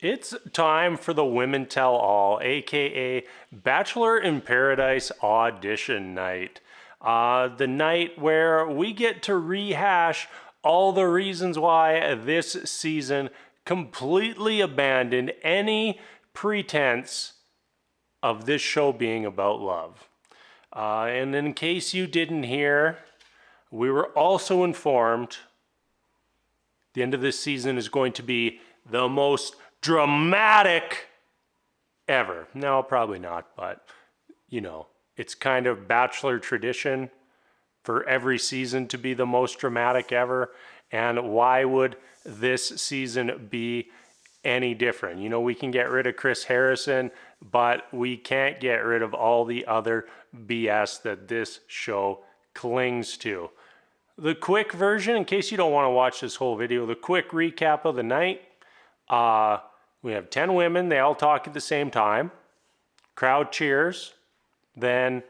It's time for the Women Tell All, aka Bachelor in Paradise audition night. The night where we get to rehash all the reasons why this season completely abandoned any pretense of this show being about love. And in case you didn't hear, we were also informed the end of this season is going to be the most dramatic ever. No, probably not, but it's kind of Bachelor tradition for every season to be the most dramatic ever. And why would this season be any different? We can get rid of Chris Harrison, but we can't get rid of all the other BS that this show clings to. The quick version, in case you don't want to watch this whole video, the quick recap of the night. We have 10 women. They all talk at the same time. Crowd cheers. Then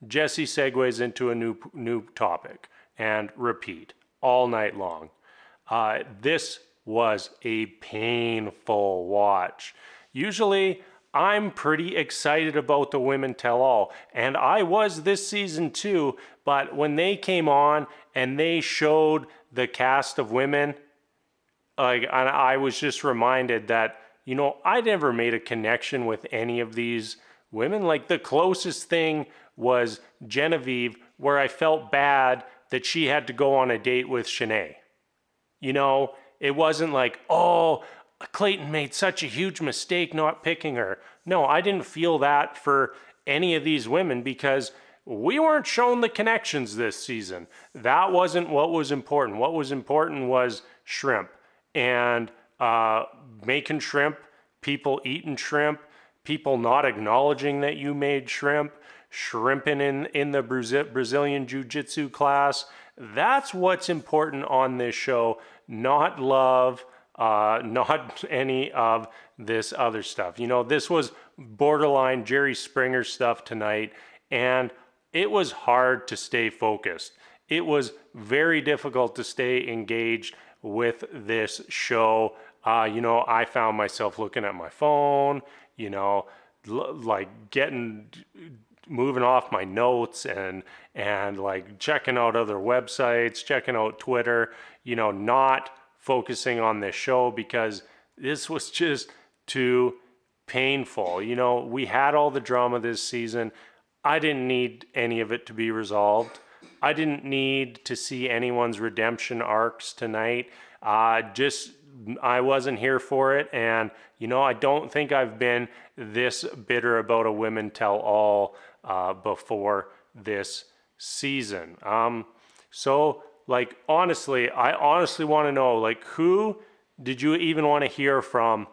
Jesse segues into a new topic and repeat all night long. This was a painful watch. Usually, I'm pretty excited about the Women Tell All, and I was this season too, but when they came on and they showed the cast of women, I was just reminded that, I never made a connection with any of these women. Like, the closest thing was Genevieve, where I felt bad that she had to go on a date with Shanae. It wasn't like, oh, Clayton made such a huge mistake not picking her. No, I didn't feel that for any of these women because we weren't shown the connections this season. That wasn't what was important. What was important was shrimp and making shrimp, people eating shrimp, people not acknowledging that you made shrimp, shrimping in the Brazilian Jiu-Jitsu class. That's what's important on this show, not love, not any of this other stuff. This was borderline Jerry Springer stuff tonight, and it was hard to stay focused. It was very difficult to stay engaged with this show. I found myself looking at my phone, like moving off my notes and like checking out other websites, checking out Twitter, not focusing on this show because this was just too painful. We had all the drama this season. I didn't need any of it to be resolved. I didn't need to see anyone's redemption arcs tonight. I wasn't here for it. And, I don't think I've been this bitter about a Women Tell All before this season. So, honestly, I honestly want to know, who did you even want to hear from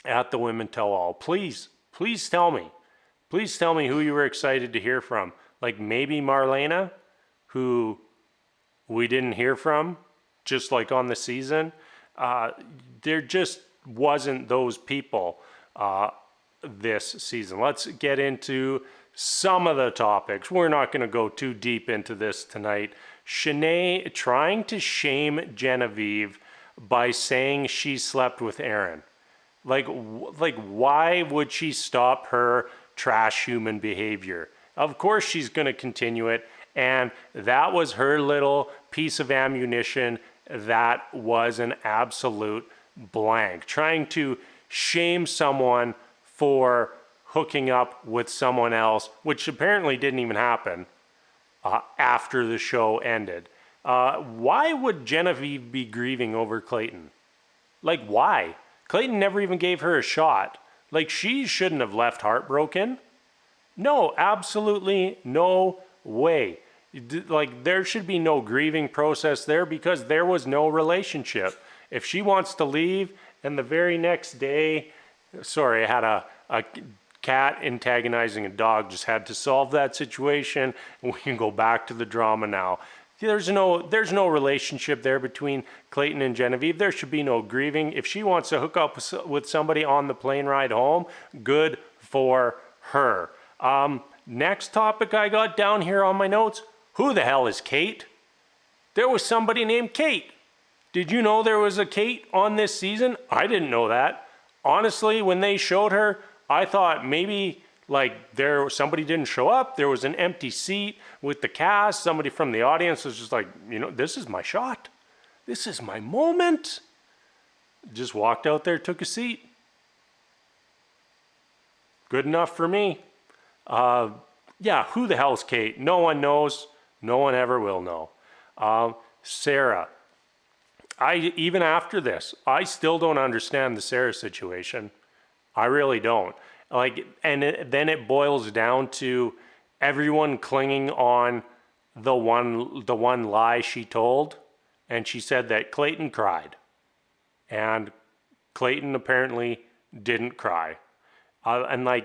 at the Women Tell All? Please tell me. Please tell me who you were excited to hear from. Maybe Marlena, who we didn't hear from, just like on the season. There just wasn't those people this season. Let's get into some of the topics. We're not going to go too deep into this tonight. Shanae trying to shame Genevieve by saying she slept with Aaron. Why would she stop her trash human behavior? Of course she's going to continue it, and that was her little piece of ammunition that was an absolute blank. Trying to shame someone for hooking up with someone else, which apparently didn't even happen after the show ended. Why would Genevieve be grieving over Clayton? Why? Clayton never even gave her a shot. She shouldn't have left heartbroken. No, absolutely no way. There should be no grieving process there because there was no relationship. If she wants to leave and the very next day, sorry, I had a cat antagonizing a dog, just had to solve that situation, and we can go back to the drama now. There's no relationship there between Clayton and Genevieve. There should be no grieving. If she wants to hook up with somebody on the plane ride home, good for her. Next topic I got down here on my notes. Who the hell is Kate? There was somebody named Kate. Did you know there was a Kate on this season? I didn't know that. honestly, when they showed her, I thought maybe like somebody didn't show up. There was an empty seat with the cast. Somebody from the audience was just like, this is my shot. This is my moment. Just walked out there, took a seat. Good enough for me. Yeah, who the hell's Kate? No one knows. No one ever will know. Sarah. Even after this, I still don't understand the Sarah situation. I really don't. Then it boils down to everyone clinging on the one lie she told, and she said that Clayton cried, and Clayton apparently didn't cry, and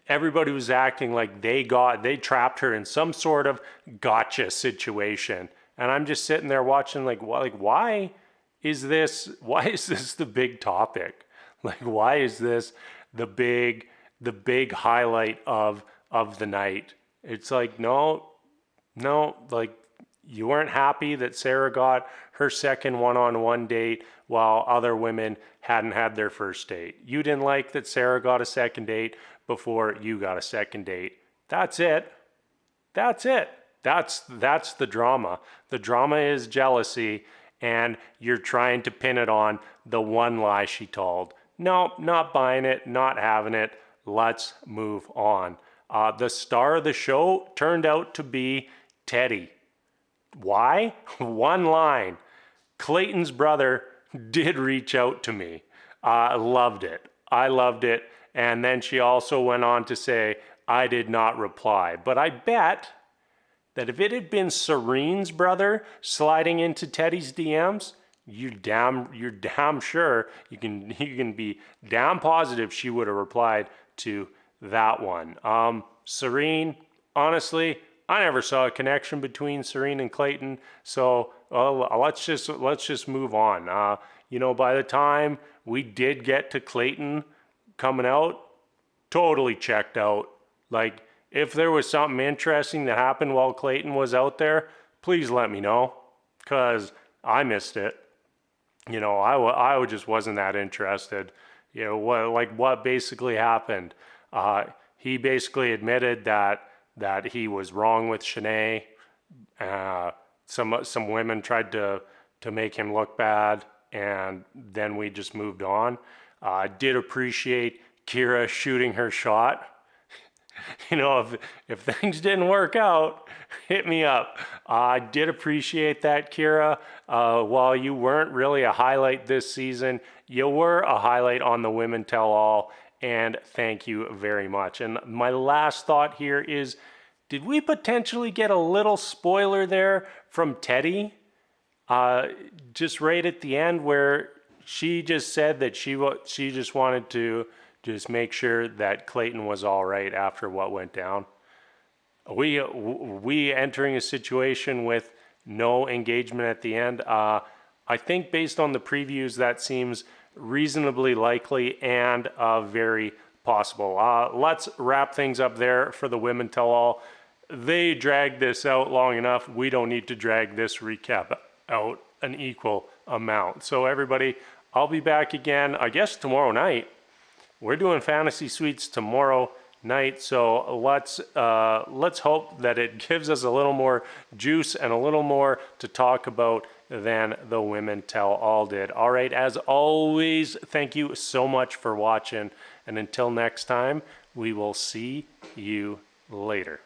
everybody was acting like they trapped her in some sort of gotcha situation. And I'm just sitting there watching why is this the big topic? Why is this the big highlight of the night? It's like, no, you weren't happy that Sarah got her second one-on-one date while other women hadn't had their first date. You didn't like that Sarah got a second date before you got a second date. That's it. That's the drama. The drama is jealousy, and you're trying to pin it on the one lie she told. No, not buying it, not having it. Let's move on. The star of the show turned out to be Teddy. Why? One line. Clayton's brother did reach out to me. I loved it. And then she also went on to say, I did not reply. But I bet that if it had been Serene's brother sliding into Teddy's DMs, you're damn sure, you can be damn positive she would have replied to that one. Serene, honestly, I never saw a connection between Serene and Clayton, so let's just move on. By the time we did get to Clayton coming out, totally checked out. If there was something interesting that happened while Clayton was out there, please let me know, because I missed it. I just wasn't that interested. What basically happened? He basically admitted that he was wrong with Shanae. Some women tried to make him look bad, and then we just moved on. I did appreciate Kira shooting her shot. If things didn't work out, hit me up. I did appreciate that, Kira. While you weren't really a highlight this season, you were a highlight on the Women Tell All, and thank you very much. And my last thought here is, did we potentially get a little spoiler there from Teddy? Just right at the end where she just said that she just wanted to just make sure that Clayton was all right after what went down. We entering a situation with no engagement at the end. I think based on the previews, that seems reasonably likely and very possible. Let's wrap things up there for the Women Tell All. They dragged this out long enough. We don't need to drag this recap out an equal amount. So everybody, I'll be back again, I guess tomorrow night. We're doing Fantasy Suites tomorrow night, so let's hope that it gives us a little more juice and a little more to talk about than the Women Tell All did. All right, as always, thank you so much for watching, and until next time, we will see you later.